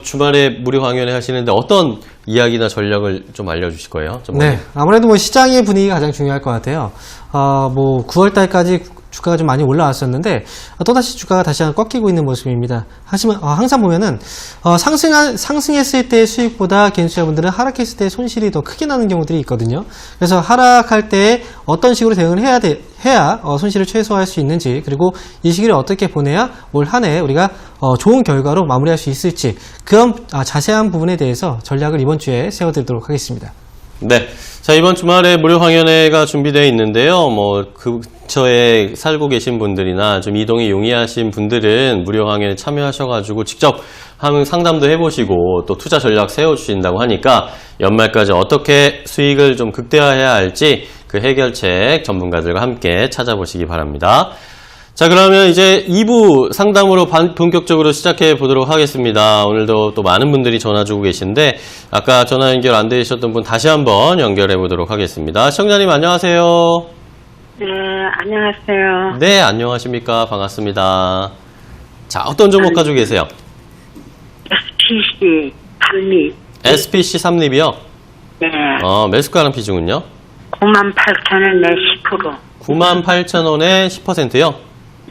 주말에 무료 강연회 하시는데 어떤 이야기나 전략을 좀 알려주실 거예요? 네, 아무래도 뭐 시장의 분위기가 가장 중요할 것 같아요. 뭐 9월 달까지 주가가 좀 많이 올라왔었는데 또다시 주가가 다시 한번 꺾이고 있는 모습입니다. 하지만 항상 보면은 상승했을 때의 수익보다 개인 투자분들은 하락했을 때의 손실이 더 크게 나는 경우들이 있거든요. 그래서 하락할 때 어떤 식으로 대응을 해야 손실을 최소화할 수 있는지, 그리고 이 시기를 어떻게 보내야 올 한 해 우리가 좋은 결과로 마무리할 수 있을지, 그런 자세한 부분에 대해서 전략을 이번 주에 세워드리도록 하겠습니다. 네. 자, 이번 주말에 무료 강연회가 준비되어 있는데요. 뭐, 근처에 살고 계신 분들이나 좀 이동이 용이하신 분들은 무료 강연에 참여하셔가지고 직접 상담도 해보시고 또 투자 전략 세워주신다고 하니까 연말까지 어떻게 수익을 좀 극대화해야 할지 그 해결책 전문가들과 함께 찾아보시기 바랍니다. 자, 그러면 이제 2부 상담으로 본격적으로 시작해 보도록 하겠습니다. 오늘도 또 많은 분들이 전화 주고 계신데 아까 전화 연결 안 되셨던 분 다시 한번 연결해 보도록 하겠습니다. 시청자님 안녕하세요. 네, 안녕하세요. 네, 안녕하십니까. 반갑습니다. 자, 어떤 종목 가지고 계세요? SPC 삼립. SPC 삼립이요? 네. 매수가랑 비중은요? 98,000원에 10%. 98,000원에 10%요?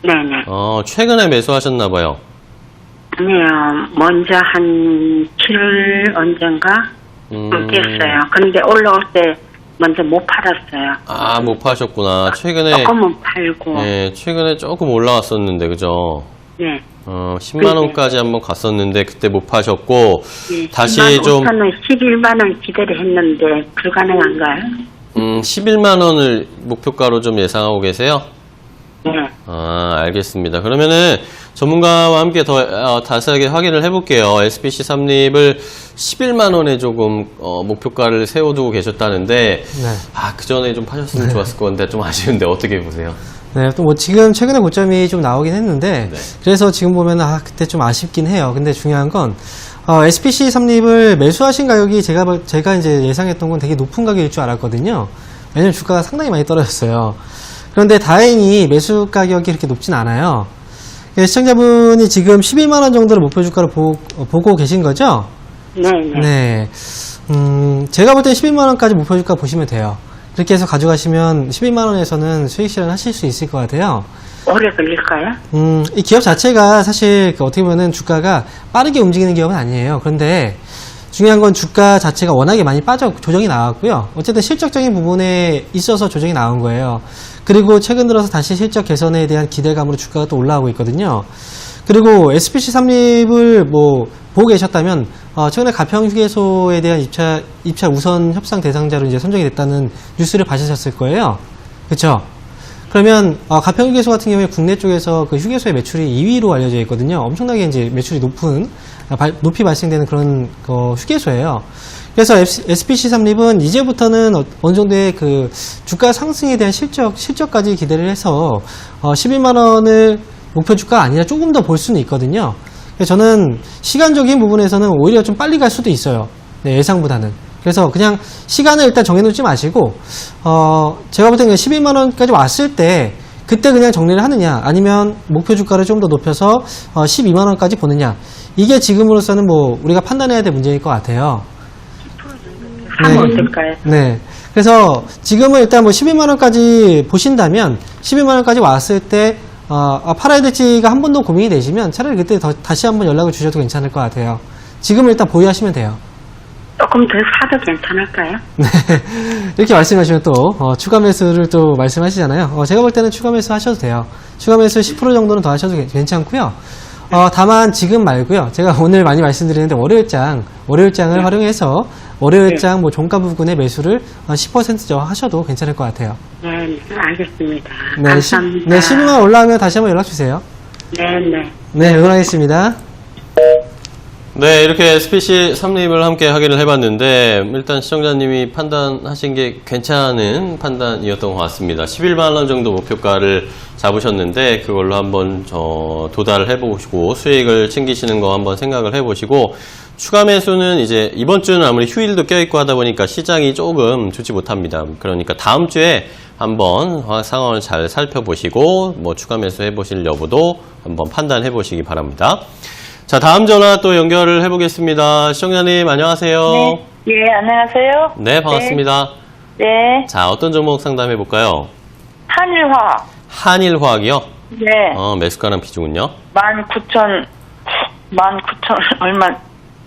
네네. 최근에 매수하셨나봐요. 아니요, 먼저 한 7월 언젠가? 됐어요. 근데 올라올 때 먼저 못 팔았어요. 못 파셨구나. 최근에. 조금은 팔고. 네, 최근에 조금 올라왔었는데, 그죠? 네. 10만원까지 한번 갔었는데, 그때 못 파셨고, 네, 다시 10만 좀. 5천원, 11만원 기대를 했는데, 불가능한가요? 11만원을 목표가로 좀 예상하고 계세요? 네. 알겠습니다. 그러면은 전문가와 함께 더 자세하게 확인을 해볼게요. SPC 삼립을 11만원에 조금 목표가를 세워두고 계셨다는데, 네. 그 전에 좀 파셨으면 좋았을 건데 좀 아쉬운데 어떻게 보세요? 네, 또 뭐 지금 최근에 고점이 좀 나오긴 했는데, 네. 그래서 지금 보면 그때 좀 아쉽긴 해요. 근데 중요한 건 SPC 삼립을 매수하신 가격이 제가 이제 예상했던 건 되게 높은 가격일 줄 알았거든요. 왜냐면 주가가 상당히 많이 떨어졌어요. 그런데 다행히 매수 가격이 이렇게 높진 않아요. 시청자분이 지금 12만원 정도를 목표 주가로 보고 계신 거죠? 네네. 네. 제가 볼 때 12만원까지 목표 주가 보시면 돼요. 그렇게 해서 가져가시면 12만원에서는 수익 실현하실 수 있을 것 같아요. 오래 걸릴까요? 이 기업 자체가 사실 어떻게 보면 주가가 빠르게 움직이는 기업은 아니에요. 그런데 중요한 건 주가 자체가 워낙에 많이 조정이 나왔고요. 어쨌든 실적적인 부분에 있어서 조정이 나온 거예요. 그리고 최근 들어서 다시 실적 개선에 대한 기대감으로 주가가 또 올라가고 있거든요. 그리고 SPC 삼립을 보고 계셨다면 최근에 가평휴게소에 대한 입찰 우선 협상 대상자로 이제 선정이 됐다는 뉴스를 봐주셨을 거예요. 그렇죠? 그러면 가평휴게소 같은 경우에 국내 쪽에서 그 휴게소의 매출이 2위로 알려져 있거든요. 엄청나게 이제 매출이 높이 발생되는 그런 휴게소예요. 그래서 SPC 삼립은 이제부터는 어느 정도의 그 주가 상승에 대한 실적까지 기대를 해서 12만 원을 목표 주가가 아니라 조금 더 볼 수는 있거든요. 그래서 저는 시간적인 부분에서는 오히려 좀 빨리 갈 수도 있어요. 네, 예상보다는. 그래서 그냥 시간을 일단 정해놓지 마시고 제가 볼 때는 12만 원까지 왔을 때 그때 그냥 정리를 하느냐, 아니면 목표 주가를 좀 더 높여서 12만 원까지 보느냐, 이게 지금으로서는 우리가 판단해야 될 문제일 것 같아요. 하면 어떨까요? 네. 그래서 지금은 일단 12만 원까지 보신다면 12만 원까지 왔을 때 팔아야 될지가 한 번 더 고민이 되시면 차라리 그때 다시 한번 연락을 주셔도 괜찮을 것 같아요. 지금은 일단 보유하시면 돼요. 조금 더 사도 괜찮을까요? 네. 이렇게 말씀하시면 또 추가 매수를 또 말씀하시잖아요. 제가 볼 때는 추가 매수 하셔도 돼요. 추가 매수 10% 정도는 더 하셔도 괜찮고요. 다만 지금 말고요. 제가 오늘 많이 말씀드리는데 월요일장을 활용해서 월요일장 종가 부분의 매수를 10% 하셔도 괜찮을 것 같아요. 네, 알겠습니다. 네, 감사합니다. 네, 10만 올라오면 다시 한번 연락 주세요. 네네. 네, 응원하겠습니다. 네, 이렇게 SPC 삼립을 함께 확인을 해봤는데 일단 시청자님이 판단하신 게 괜찮은 판단이었던 것 같습니다. 11만원 정도 목표가를 잡으셨는데 그걸로 한번 도달을 해보시고 수익을 챙기시는 거 한번 생각을 해보시고, 추가 매수는 이제 이번 주는 아무리 휴일도 껴있고 하다 보니까 시장이 조금 좋지 못합니다. 그러니까 다음 주에 한번 상황을 잘 살펴보시고 추가 매수 해보실 여부도 한번 판단해 보시기 바랍니다. 자, 다음 전화 또 연결을 해보겠습니다. 시청자님, 안녕하세요. 네. 예, 안녕하세요. 네, 반갑습니다. 네. 자, 어떤 종목 상담해볼까요? 한일화. 한일화학이요? 네. 매수가랑 비중은요? 19,000 얼마,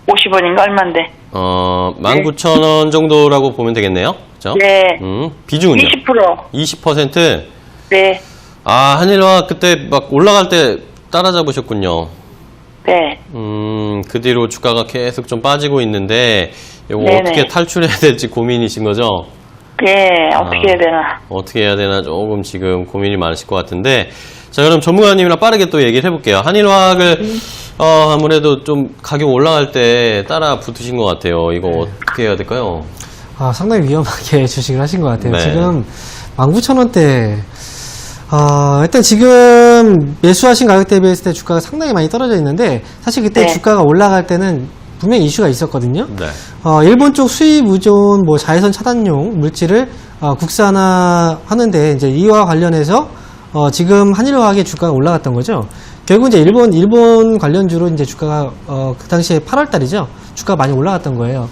50원인가 얼만데. 19,000원 정도라고 보면 되겠네요. 그죠? 네. 비중은요? 20%. 20%? 네. 아, 한일화학 그때 막 올라갈 때 따라잡으셨군요. 네. 그 뒤로 주가가 계속 좀 빠지고 있는데, 이거 네네. 어떻게 탈출해야 될지 고민이신 거죠? 네, 어떻게 해야 되나. 어떻게 해야 되나 조금 지금 고민이 많으실 것 같은데, 자, 그럼 전문가님이랑 빠르게 또 얘기를 해볼게요. 한일화학을, 아무래도 좀 가격 올라갈 때 따라 붙으신 것 같아요. 이거 어떻게 해야 될까요? 상당히 위험하게 주식을 하신 것 같아요. 네. 지금 19,000원대. 일단 지금 매수하신 가격 대비했을 때 주가가 상당히 많이 떨어져 있는데, 사실 그때 네. 주가가 올라갈 때는 분명히 이슈가 있었거든요. 네. 일본 쪽 수입 의존 뭐 자외선 차단용 물질을 국산화하는데 이제 이와 관련해서 지금 한일화학의 주가가 올라갔던 거죠. 결국 이제 일본 관련주로 이제 주가가 그 당시에 8월 달이죠. 주가가 많이 올라갔던 거예요.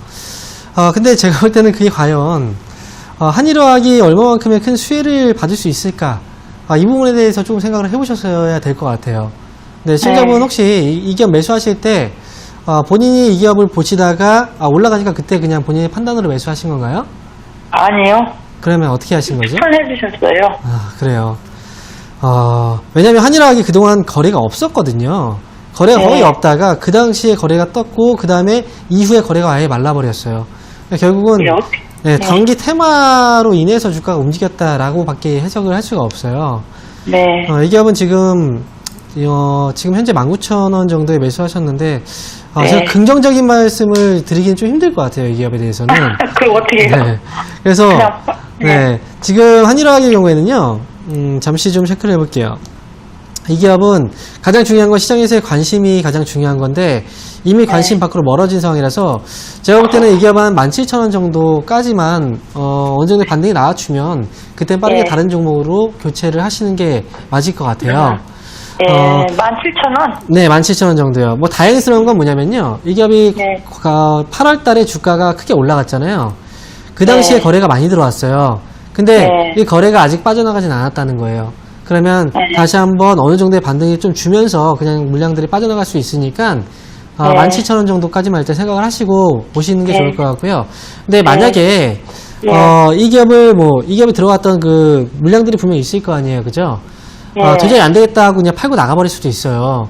근데 제가 볼 때는 그게 과연 한일화학이 얼마만큼의 큰 수혜를 받을 수 있을까? 이 부분에 대해서 조금 생각을 해보셨어야 될 것 같아요. 네, 시청자분 네. 혹시 이 기업 매수하실 때 본인이 이 기업을 보시다가 올라가니까 그때 그냥 본인의 판단으로 매수하신 건가요? 아니요. 그러면 어떻게 하신 거죠? 추천해 주셨어요. 그래요. 왜냐면 한일화학이 그동안 거래가 없었거든요. 거래가 네. 거의 없다가 그 당시에 거래가 떴고 그 다음에 이후에 거래가 아예 말라버렸어요. 그러니까 결국은 네, 어떻게- 네, 네. 단기 테마로 인해서 주가가 움직였다라고 밖에 해석을 할 수가 없어요. 네. 이 기업은 지금 현재 19,000원 정도에 매수하셨는데 네. 제가 긍정적인 말씀을 드리기는 좀 힘들 것 같아요. 이 기업에 대해서는. 그럼 어떻게 해요? 네. 그래서 그냥, 지금 한일화학의 경우에는요. 잠시 좀 체크를 해볼게요. 이 기업은 가장 중요한 건 시장에서의 관심이 가장 중요한 건데 이미 관심 밖으로 멀어진 상황이라서 제가 볼 때는 이 기업 한 17,000원 정도까지만 어느 정도 반등이 나와주면 그때 빠르게 네. 다른 종목으로 교체를 하시는 게 맞을 것 같아요. 네, 17,000원. 네, 17,000원 정도요. 뭐 다행스러운 건 뭐냐면요. 이 기업이 네. 8월 달에 주가가 크게 올라갔잖아요. 그 당시에 네. 거래가 많이 들어왔어요. 근데 네. 이 거래가 아직 빠져나가진 않았다는 거예요. 그러면 네. 다시 한번 어느 정도의 반등이 좀 주면서 그냥 물량들이 빠져나갈 수 있으니까 네. 17,000원 정도까지만 일단 생각을 하시고 보시는 게 네. 좋을 것 같고요. 근데 만약에 네. 이 기업에 들어갔던 그 물량들이 분명히 있을 거 아니에요. 그죠? 네. 도저히 안 되겠다 하고 그냥 팔고 나가버릴 수도 있어요.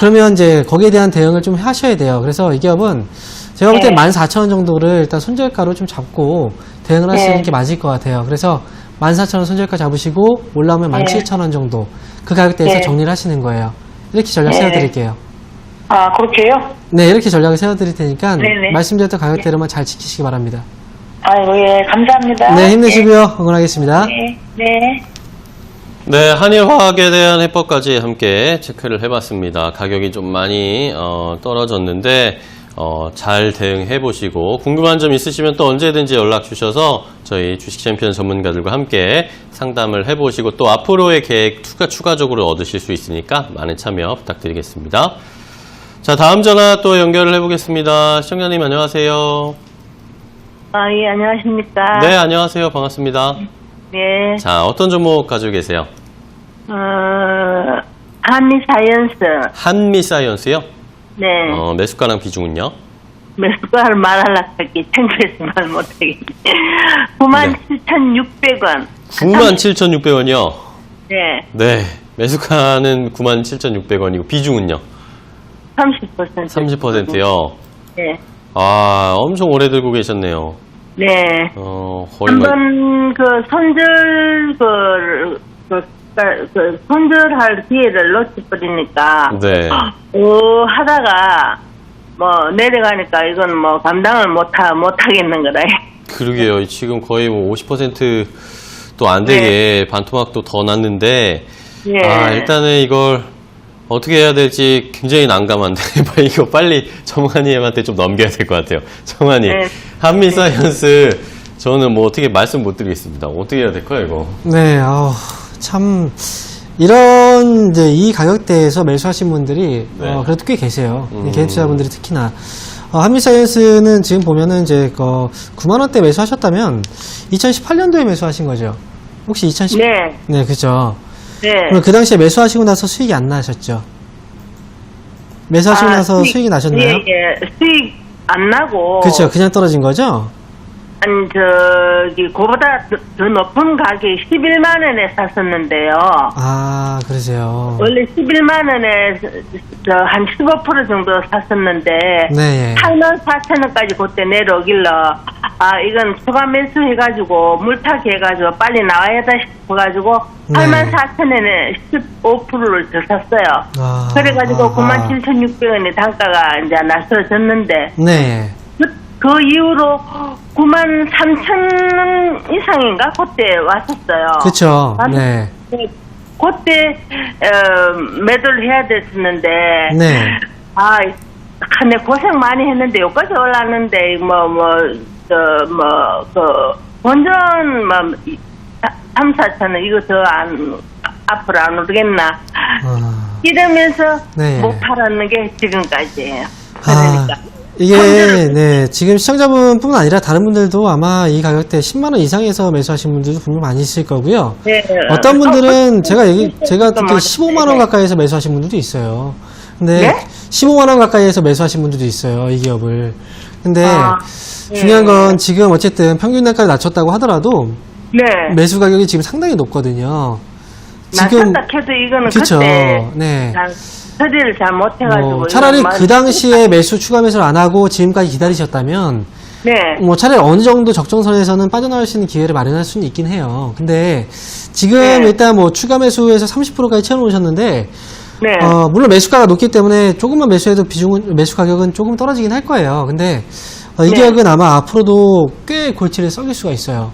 그러면 이제 거기에 대한 대응을 좀 하셔야 돼요. 그래서 이 기업은 제가 볼 때 네. 14,000원 정도를 일단 손절가로 좀 잡고 대응을 하시는 네. 게 맞을 것 같아요. 그래서 14,000원 손절가 잡으시고 올라오면 네. 17,000원 정도 그 가격대에서 네. 정리를 하시는 거예요. 이렇게 전략 네. 세워드릴게요. 그렇게요? 네, 이렇게 전략을 세워드릴 테니까 네네. 말씀드렸던 가격대로만 잘 지키시기 바랍니다. 아이고, 예, 감사합니다. 네, 힘내시고요. 응원하겠습니다. 네, 네. 네, 한일화학에 대한 해법까지 함께 체크를 해봤습니다. 가격이 좀 많이 떨어졌는데 잘 대응해 보시고 궁금한 점 있으시면 또 언제든지 연락 주셔서 저희 주식 챔피언 전문가들과 함께 상담을 해보시고 또 앞으로의 계획 추가적으로 얻으실 수 있으니까 많은 참여 부탁드리겠습니다. 자, 다음 전화 또 연결을 해보겠습니다. 시청자님 안녕하세요. 예, 안녕하십니까. 네, 안녕하세요. 반갑습니다. 네. 자, 어떤 종목 가지고 계세요? 한미사이언스. 한미사이언스요? 네. 매수가랑 비중은요? 매수가를 말하려고 할게 창피해서 말 못하겠네. 97,600원. 97,600원이요? 네. 네. 매수가는 97,600원이고 비중은요? 30%. 30%요? 네. 아, 엄청 오래 들고 계셨네요. 네. 거의 한번 손절할 기회를 놓쳐버리니까. 네. 하다가 내려가니까 이건 감당을 못하겠는 거다. 그러게요. 지금 거의 50%도 안 되게 반토막도 더 났는데, 예. 일단은 이걸 어떻게 해야 될지 굉장히 난감한데, 이거 빨리 정환이한테 좀 넘겨야 될 것 같아요. 정환이. 네. 한미사이언스, 저는 어떻게 말씀 못 드리겠습니다. 어떻게 해야 될까요, 이거? 네, 참, 이런 이제 이 가격대에서 매수하신 분들이 네. 그래도 꽤 계세요. 개인 투자분들이 특히나 한미사이언스는 지금 보면은 이제 9만 원대 매수하셨다면 2018년도에 매수하신 거죠. 혹시 2010? 네. 네, 그죠. 네. 그럼 그 당시에 매수하시고 나서 수익이 안 나셨죠? 매수하시고 나서 수익이 나셨나요? 예, 예. 수익 안 나고. 그렇죠. 그냥 떨어진 거죠? 아니, 그보다 더 높은 가격에 11만 원에 샀었는데요. 아, 그러세요. 원래 11만 원에 한 15% 정도 샀었는데. 네. 8만 4천 원까지 그때 내려오길래, 이건 추가 매수해가지고, 물타기 해가지고, 빨리 나와야다 싶어가지고, 네. 8만 4천 원에 15%를 더 샀어요. 아, 그래가지고, 아하. 97,600원의 단가가 이제 나서졌는데, 네. 그 이후로 9만 3천 원 이상인가? 그때 왔었어요. 그쵸. 아니, 네. 그때, 매도를 해야 됐었는데, 네. 내 고생 많이 했는데, 여기까지 올랐는데, 본전, 3, 4천 원, 이거 앞으로 안 오르겠나. 이러면서 네. 못 팔았는 게 지금까지예요. 그러니까. 이게, 네, 지금 시청자분뿐만 아니라 다른 분들도 아마 이 가격대 10만원 이상에서 매수하신 분들도 분명 많이 있을 거고요. 네. 어떤 분들은 제가 듣기 많이 15만원 네. 가까이에서 매수하신 분들도 있어요. 근데 네? 15만원 가까이에서 매수하신 분들도 있어요. 이 기업을. 근데 네. 중요한 건 지금 어쨌든 평균 단가를 낮췄다고 하더라도 네. 매수 가격이 지금 상당히 높거든요. 낮췄다 해도 이거는 그쵸. 그때 네. 처리를 잘 못해가지고 차라리 이건 그 당시에 매수 추가 매수를 안 하고 지금까지 기다리셨다면 네. 차라리 어느 정도 적정선에서는 빠져나올 수 있는 기회를 마련할 수는 있긴 해요. 근데 지금 네. 일단 지금 추가 매수에서 30%까지 채워놓으셨는데 네. 물론 매수가가 높기 때문에 조금만 매수해도 매수 가격은 조금 떨어지긴 할 거예요. 근데 이 네. 기업은 아마 앞으로도 꽤 골치를 썩일 수가 있어요.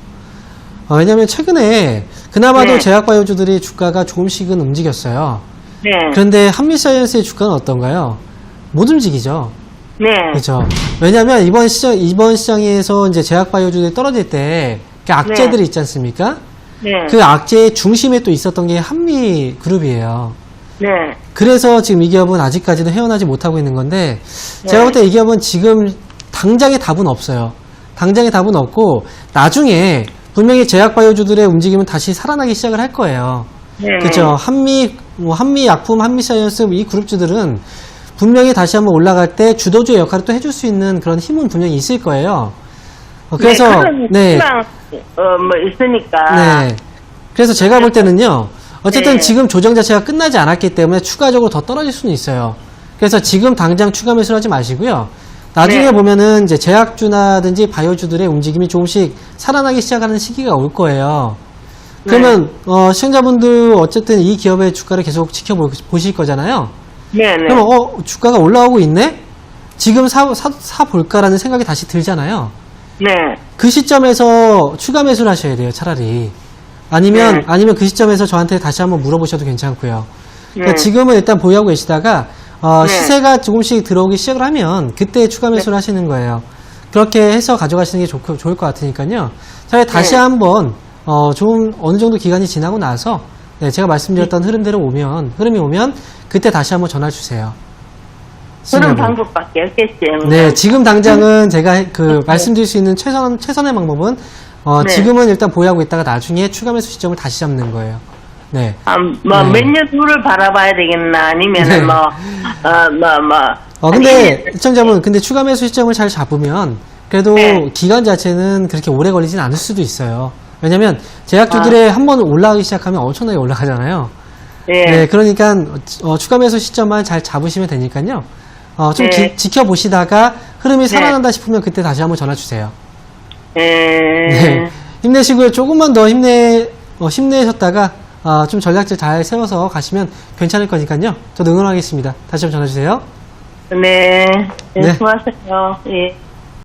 왜냐하면 최근에 그나마도 네. 제약바이오주들이 주가가 조금씩은 움직였어요. 네. 그런데 한미사이언스의 주가는 어떤가요? 못 움직이죠. 네. 그렇죠. 왜냐하면 이번 시장에서 이제 제약바이오주들이 떨어질 때 그 악재들이 있지 않습니까? 네. 그 악재의 중심에 또 있었던 게 한미그룹이에요. 네. 그래서 지금 이 기업은 아직까지도 헤어나지 못하고 있는 건데 제가 볼 때 이 기업은 지금 당장의 답은 없어요. 당장의 답은 없고 나중에 분명히 제약바이오주들의 움직임은 다시 살아나기 시작을 할 거예요. 네. 그렇죠. 한미약품, 한미사이언스 이 그룹주들은 분명히 다시 한번 올라갈 때 주도주의 역할을 또 해줄 수 있는 그런 힘은 분명히 있을 거예요. 그래서 네. 희망 있으니까. 네. 그래서 제가 볼 때는요. 어쨌든 네. 지금 조정 자체가 끝나지 않았기 때문에 추가적으로 더 떨어질 수는 있어요. 그래서 지금 당장 추가 매수를 하지 마시고요. 나중에 네. 보면은 이제 제약주나든지 바이오주들의 움직임이 조금씩 살아나기 시작하는 시기가 올 거예요. 그러면 시청자분들 어쨌든 이 기업의 주가를 계속 지켜보실 거잖아요. 네. 네. 그러면 주가가 올라오고 있네? 지금 사 볼까라는 생각이 다시 들잖아요. 네. 그 시점에서 추가 매수를 하셔야 돼요, 차라리. 아니면 그 시점에서 저한테 다시 한번 물어보셔도 괜찮고요. 그러니까 네. 지금은 일단 보유하고 계시다가, 네. 시세가 조금씩 들어오기 시작을 하면 그때 추가 매수를 하시는 거예요. 그렇게 해서 가져가시는 게 좋을 것 같으니까요. 차라리 다시 네. 한번, 좀 어느 정도 기간이 지나고 나서, 네, 제가 말씀드렸던 흐름이 오면, 그때 다시 한번 전화 주세요. 그런 방법밖에 없겠어요. 네, 지금 당장은 제가 말씀드릴 수 있는 최선의 방법은, 네. 지금은 일단 보유하고 있다가 나중에 추가 매수 시점을 다시 잡는 거예요. 네. 몇 네. 년 후를 바라봐야 되겠나, 아니면은 네. 근데 시청자분, 근데 추가 매수 시점을 잘 잡으면 그래도 네. 기간 자체는 그렇게 오래 걸리진 않을 수도 있어요. 왜냐면 제약주들에 한번 올라가기 시작하면 엄청나게 올라가잖아요. 네. 네, 그러니까 추가 매수 시점만 잘 잡으시면 되니까요. 좀 네. 지켜보시다가 흐름이 살아난다 싶으면 그때 다시 한번 전화 주세요. 네. 힘내시고요. 조금만 더 힘내셨다가 좀 전략들 잘 세워서 가시면 괜찮을 거니까요. 저도 응원하겠습니다. 다시 한번 전화 주세요. 네. 네. 수고하세요. 예.